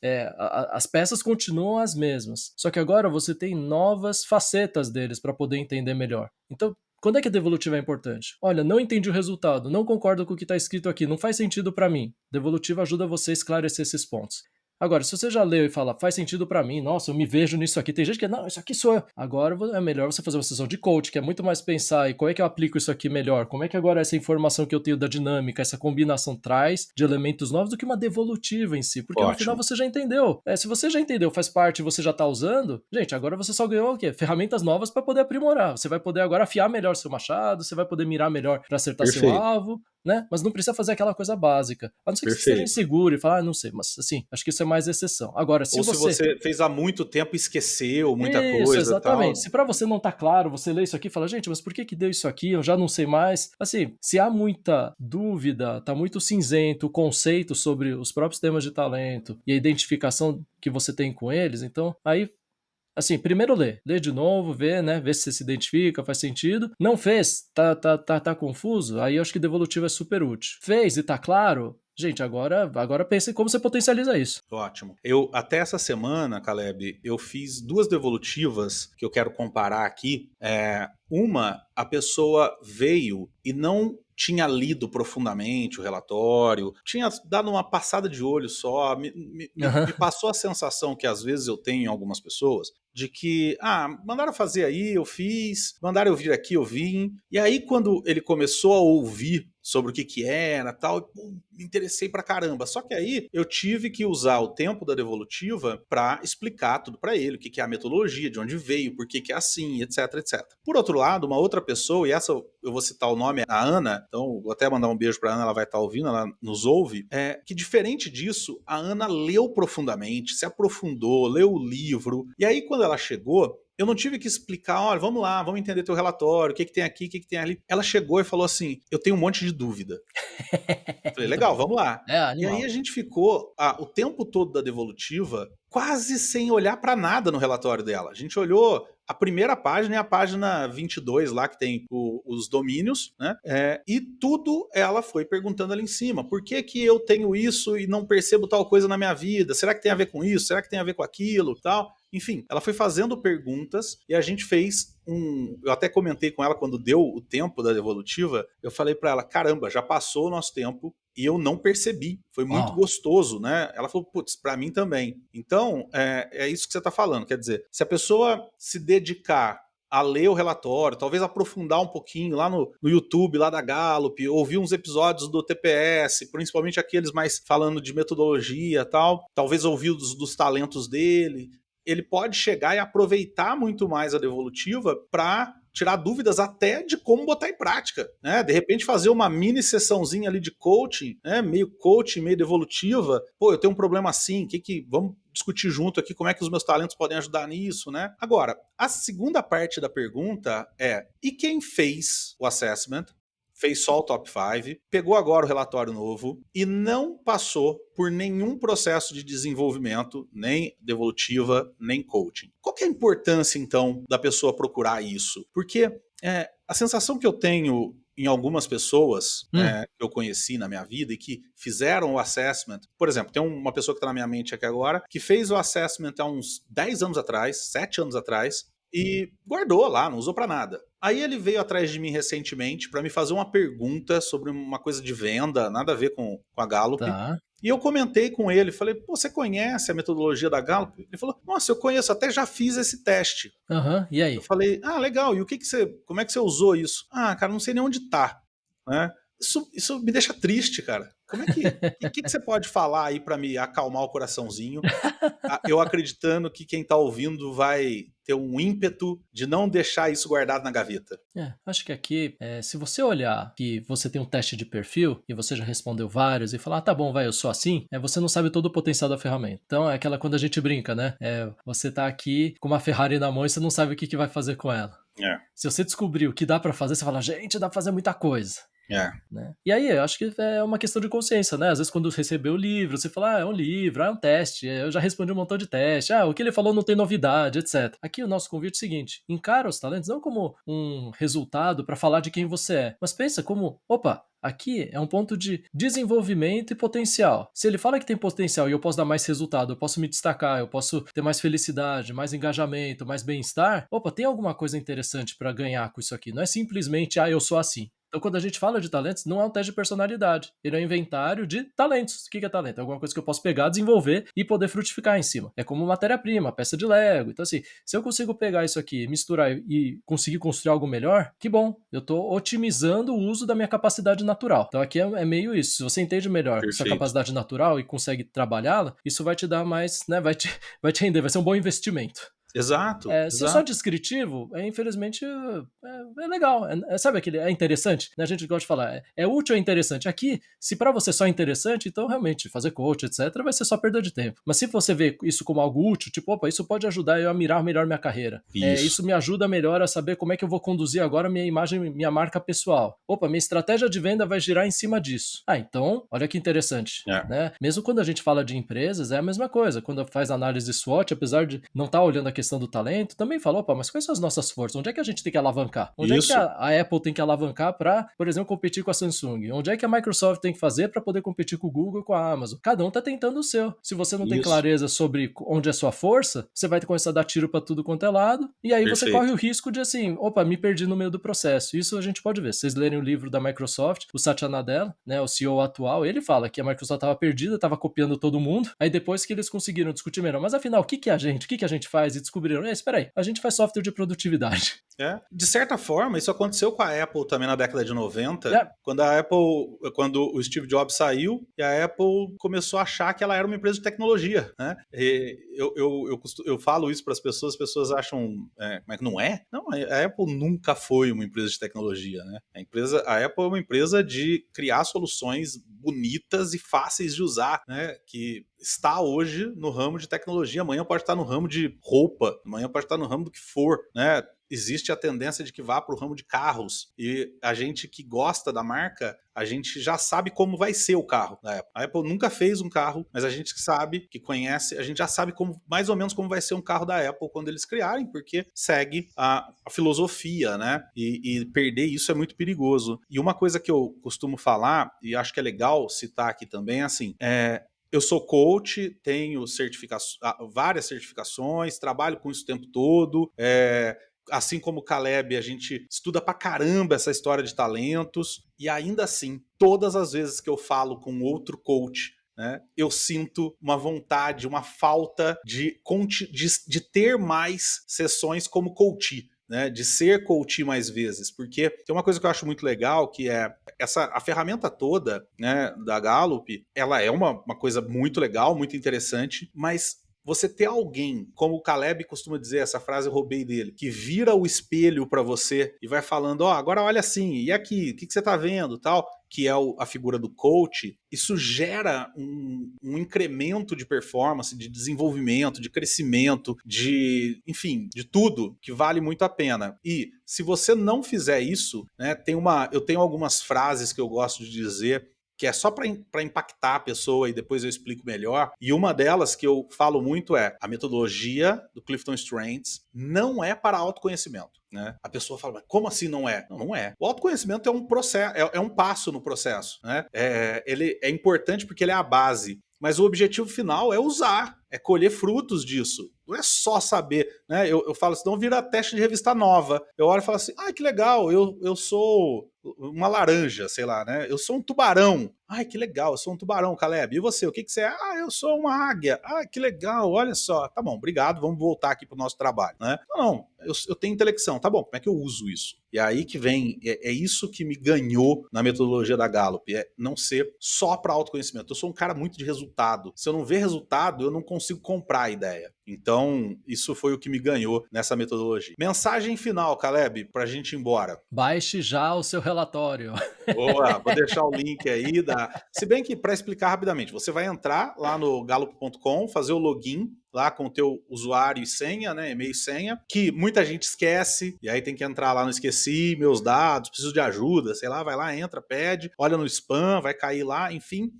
as peças continuam as mesmas. Só que agora você tem novas facetas deles para poder entender melhor. Então, quando é que a devolutiva é importante? Olha, não entendi o resultado, não concordo com o que está escrito aqui, não faz sentido para mim. Devolutiva ajuda você a esclarecer esses pontos. Agora, se você já leu e fala, faz sentido pra mim, nossa, eu me vejo nisso aqui. Tem gente que, não, isso aqui sou eu. Agora é melhor você fazer uma sessão de coach, que é muito mais pensar, e como é que eu aplico isso aqui melhor? Como é que agora essa informação que eu tenho da dinâmica, essa combinação traz de elementos novos do que uma devolutiva em si? Porque no final você já entendeu. Se você já entendeu, faz parte e você já tá usando, gente, agora você só ganhou o quê? Ferramentas novas pra poder aprimorar. Você vai poder agora afiar melhor seu machado, você vai poder mirar melhor pra acertar seu alvo, né? Mas não precisa fazer aquela coisa básica. A não ser que você esteja inseguro e falar, não sei, mas assim, acho que isso é mais exceção. Agora, se você fez há muito tempo e esqueceu muita isso, coisa, exatamente. tal. Se pra você não tá claro, você lê isso aqui e fala, gente, mas por que deu isso aqui? Eu já não sei mais. Assim, se há muita dúvida, tá muito cinzento o conceito sobre os próprios temas de talento e a identificação que você tem com eles, então aí, assim, primeiro lê de novo, vê, né, vê se você se identifica, faz sentido. Não fez, tá confuso, aí eu acho que devolutivo é super útil. Fez e tá claro, gente, agora pense em como você potencializa isso. Ótimo. Até essa semana, Caleb, eu fiz 2 devolutivas que eu quero comparar aqui. Uma, a pessoa veio e não tinha lido profundamente o relatório, tinha dado uma passada de olho só, me passou a sensação que às vezes eu tenho em algumas pessoas, de que, mandaram fazer aí, eu fiz, mandaram eu vir aqui, eu vim, e aí quando ele começou a ouvir sobre o que era, tal, me interessei pra caramba. Só que aí eu tive que usar o tempo da devolutiva pra explicar tudo pra ele, o que é a metodologia, de onde veio, por que é assim, etc, etc. Por outro lado, uma outra pessoa, e essa eu vou citar o nome, a Ana, então vou até mandar um beijo pra Ana, ela vai estar ouvindo, ela nos ouve, que diferente disso, a Ana leu profundamente, se aprofundou, leu o livro, e aí quando ela chegou, eu não tive que explicar, olha, vamos lá, vamos entender teu relatório, o que tem aqui, o que tem ali. Ela chegou e falou assim, eu tenho um monte de dúvida. Falei, legal, vamos lá. E aí a gente ficou o tempo todo da devolutiva quase sem olhar para nada no relatório dela. A gente olhou a primeira página e a página 22 lá, que tem os domínios, né? E tudo ela foi perguntando ali em cima. Por que eu tenho isso e não percebo tal coisa na minha vida? Será que tem a ver com isso? Será que tem a ver com aquilo? Tal. Enfim, ela foi fazendo perguntas e a gente fez eu até comentei com ela quando deu o tempo da devolutiva, eu falei para ela, caramba, já passou o nosso tempo e eu não percebi. Foi muito gostoso, né? Ela falou, putz, pra mim também. Então, é isso que você tá falando. Quer dizer, se a pessoa se dedicar a ler o relatório, talvez aprofundar um pouquinho lá no YouTube, lá da Gallup, ouvir uns episódios do TPS, principalmente aqueles mais falando de metodologia e tal, talvez ouvir dos talentos dele, ele pode chegar e aproveitar muito mais a devolutiva para tirar dúvidas até de como botar em prática, né? De repente fazer uma mini sessãozinha ali de coaching, né? Meio coaching, meio devolutiva. Pô, eu tenho um problema assim, vamos discutir junto aqui como é que os meus talentos podem ajudar nisso, né? Agora, a segunda parte da pergunta e quem fez o assessment? Fez só o top 5, pegou agora o relatório novo e não passou por nenhum processo de desenvolvimento, nem devolutiva, nem coaching. Qual que é a importância, então, da pessoa procurar isso? Porque a sensação que eu tenho em algumas pessoas que eu conheci na minha vida e que fizeram o assessment, por exemplo, tem uma pessoa que está na minha mente aqui agora, que fez o assessment há uns 10 anos atrás, 7 anos atrás, e guardou lá, não usou pra nada. Aí ele veio atrás de mim recentemente pra me fazer uma pergunta sobre uma coisa de venda, nada a ver com a Gallup. Tá. E eu comentei com ele, falei, pô, você conhece a metodologia da Gallup? Ele falou, nossa, eu conheço, até já fiz esse teste. E aí? Eu falei, legal, e como é que você usou isso? Cara, não sei nem onde tá, né? Isso me deixa triste, cara. Como é que você pode falar aí pra me acalmar o coraçãozinho? Eu acreditando que quem tá ouvindo vai ter um ímpeto de não deixar isso guardado na gaveta. Acho que aqui, se você olhar que você tem um teste de perfil e você já respondeu vários e falar, tá bom, eu sou assim, você não sabe todo o potencial da ferramenta. Então é aquela quando a gente brinca, né? Você tá aqui com uma Ferrari na mão e você não sabe o que vai fazer com ela. Se você descobrir o que dá pra fazer, você fala, gente, dá pra fazer muita coisa. Né? E aí, eu acho que é uma questão de consciência, né? Às vezes quando recebeu o livro, você fala, é um livro, é um teste, eu já respondi um montão de teste, o que ele falou não tem novidade, etc. Aqui o nosso convite é o seguinte, encara os talentos não como um resultado para falar de quem você é, mas pensa como, aqui é um ponto de desenvolvimento e potencial. Se ele fala que tem potencial e eu posso dar mais resultado, eu posso me destacar, eu posso ter mais felicidade, mais engajamento, mais bem-estar, tem alguma coisa interessante para ganhar com isso aqui. Não é simplesmente, eu sou assim. Então, quando a gente fala de talentos, não é um teste de personalidade. Ele é um inventário de talentos. O que é talento? É alguma coisa que eu posso pegar, desenvolver e poder frutificar em cima. É como matéria-prima, peça de Lego. Então, assim, se eu consigo pegar isso aqui, misturar e conseguir construir algo melhor, que bom. Eu estou otimizando o uso da minha capacidade natural. Então, aqui é meio isso. Se você entende melhor sua capacidade natural e consegue trabalhá-la, isso vai te dar mais, né? Vai te render, vai ser um bom investimento. Exato. Se é só descritivo, infelizmente, é legal. Sabe aquele, é interessante? A gente gosta de falar, é útil, é interessante. Aqui, se para você só é interessante, então realmente fazer coach, etc., vai ser só perda de tempo. Mas se você vê isso como algo útil, tipo, opa, isso pode ajudar eu a mirar melhor minha carreira. Isso me ajuda melhor a saber como é que eu vou conduzir agora minha imagem, minha marca pessoal. Opa, minha estratégia de venda vai girar em cima disso. Então, olha que interessante. Né? Mesmo quando a gente fala de empresas, é a mesma coisa. Quando faz análise SWOT, apesar de não estar olhando a questão do talento, também falou, opa, mas quais são as nossas forças? Onde é que a gente tem que alavancar? Onde é que a Apple tem que alavancar para, por exemplo, competir com a Samsung? Onde é que a Microsoft tem que fazer para poder competir com o Google e com a Amazon? Cada um tá tentando o seu. Se você não tem clareza sobre onde é a sua força, você vai começar a dar tiro para tudo quanto é lado, e aí você corre o risco de assim, opa, me perdi no meio do processo. Isso a gente pode ver. Se vocês lerem o livro da Microsoft, o Satya Nadella, né, o CEO atual, ele fala que a Microsoft estava perdida, estava copiando todo mundo, aí depois que eles conseguiram discutir melhor, mas afinal, o que é a gente? O que a gente faz? E descobriram, espera aí, a gente faz software de produtividade. De certa forma, isso aconteceu com a Apple também na década de 90, quando o Steve Jobs saiu e a Apple começou a achar que ela era uma empresa de tecnologia, né? Eu falo isso para as pessoas acham, como é que não é? Não, a Apple nunca foi uma empresa de tecnologia, né? A Apple é uma empresa de criar soluções bonitas e fáceis de usar, né? Que está hoje no ramo de tecnologia, amanhã pode estar no ramo de roupa, amanhã pode estar no ramo do que for, né? Existe a tendência de que vá para o ramo de carros, e a gente que gosta da marca, a gente já sabe como vai ser o carro da Apple. A Apple nunca fez um carro, mas a gente sabe, que conhece, a gente já sabe mais ou menos como vai ser um carro da Apple quando eles criarem, porque segue a filosofia, né? E perder isso é muito perigoso. E uma coisa que eu costumo falar, e acho que é legal citar aqui também, é assim, eu sou coach, tenho várias certificações, trabalho com isso o tempo todo, assim como o Caleb, a gente estuda pra caramba essa história de talentos, e ainda assim, todas as vezes que eu falo com outro coach, né, eu sinto uma vontade, uma falta de ter mais sessões como coach, né, de ser coach mais vezes, porque tem uma coisa que eu acho muito legal, que é a ferramenta toda, né, da Gallup, ela é uma coisa muito legal, muito interessante, mas você ter alguém, como o Caleb costuma dizer, essa frase eu roubei dele, que vira o espelho para você e vai falando, agora olha assim, e aqui, o que você tá vendo, tal, que é a figura do coach, isso gera um incremento de performance, de desenvolvimento, de crescimento, enfim, de tudo que vale muito a pena. E se você não fizer isso, né, eu tenho algumas frases que eu gosto de dizer, que é só para impactar a pessoa, e depois eu explico melhor. E uma delas que eu falo muito é: a metodologia do Clifton Strengths não é para autoconhecimento. Né? A pessoa fala, mas como assim não é? Não é. O autoconhecimento é um processo, é um passo no processo. Né? Ele é importante porque ele é a base. Mas o objetivo final é usar, é colher frutos disso. Não é só saber, né? Eu falo assim, não vira teste de revista nova. Eu olho e falo assim, que legal, eu sou uma laranja, sei lá, né? Eu sou um tubarão. Que legal, eu sou um tubarão, Caleb. E você, o que você é? Eu sou uma águia. Que legal, olha só. Tá bom, obrigado, vamos voltar aqui pro nosso trabalho, né? Não, eu tenho intelecção. Tá bom, como é que eu uso isso? E aí que vem, é isso que me ganhou na metodologia da Gallup, é não ser só para autoconhecimento. Eu sou um cara muito de resultado. Se eu não ver resultado, eu não consigo comprar a ideia. Então, isso foi o que me ganhou nessa metodologia. Mensagem final, Caleb, pra gente ir embora. Baixe já o seu relatório. Boa, vou deixar o link aí. Se bem que, para explicar rapidamente, você vai entrar lá no gallup.com, fazer o login lá com o teu usuário e senha, né, e-mail e senha, que muita gente esquece, e aí tem que entrar lá no esqueci, meus dados, preciso de ajuda, sei lá, vai lá, entra, pede, olha no spam, vai cair lá, enfim,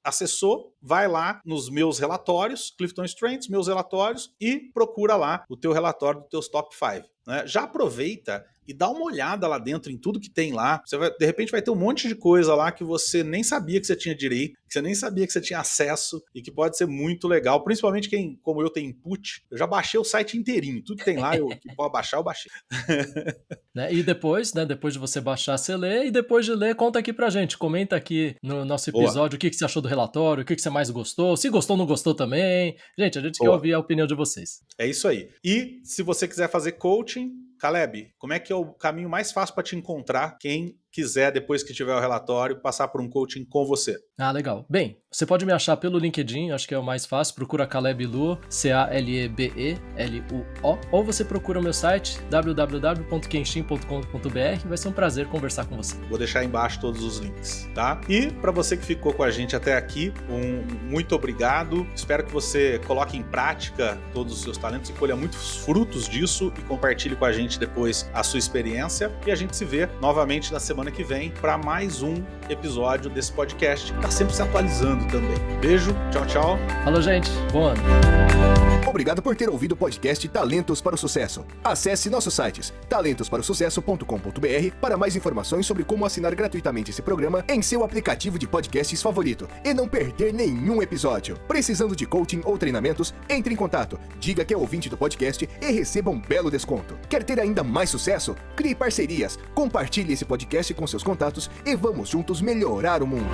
acessou, vai lá nos meus relatórios, Clifton Strengths, meus relatórios, e procura lá o teu relatório dos teus top 5. né? Já aproveita e dá uma olhada lá dentro em tudo que tem lá. Você vai, de repente vai ter um monte de coisa lá que você nem sabia que você tinha direito, que você nem sabia que você tinha acesso e que pode ser muito legal. Principalmente quem, como eu, tem input. Eu já baixei o site inteirinho. Tudo que tem lá, que pode baixar, eu baixei. Né? E depois, né, depois de você baixar, você lê, e depois de ler, conta aqui pra gente. Comenta aqui no nosso episódio o que você achou do relatório, o que você mais gostou, se gostou ou não gostou também. Gente, a gente quer ouvir a opinião de vocês. É isso aí. E se você quiser fazer coaching, Caleb, como é que é o caminho mais fácil para te encontrar quem quiser, depois que tiver o relatório, passar por um coaching com você? Ah, legal. Bem, você pode me achar pelo LinkedIn, acho que é o mais fácil. Procura Caleb Luo, CALEBELUO, ou você procura o meu site, www.kenshin.com.br. Vai ser um prazer conversar com você. Vou deixar embaixo todos os links, tá? E para você que ficou com a gente até aqui, muito obrigado. Espero que você coloque em prática todos os seus talentos e colha muitos frutos disso e compartilhe com a gente depois a sua experiência. E a gente se vê novamente na semana que vem para mais um episódio desse podcast que tá sempre se atualizando também. Beijo, tchau, tchau. Falou, gente. Bom ano. Obrigado por ter ouvido o podcast Talentos para o Sucesso. Acesse nossos sites talentosparosucesso.com.br para mais informações sobre como assinar gratuitamente esse programa em seu aplicativo de podcasts favorito e não perder nenhum episódio. Precisando de coaching ou treinamentos, entre em contato, diga que é ouvinte do podcast e receba um belo desconto. Quer ter ainda mais sucesso? Crie parcerias, compartilhe esse podcast com seus contatos e vamos juntos melhorar o mundo.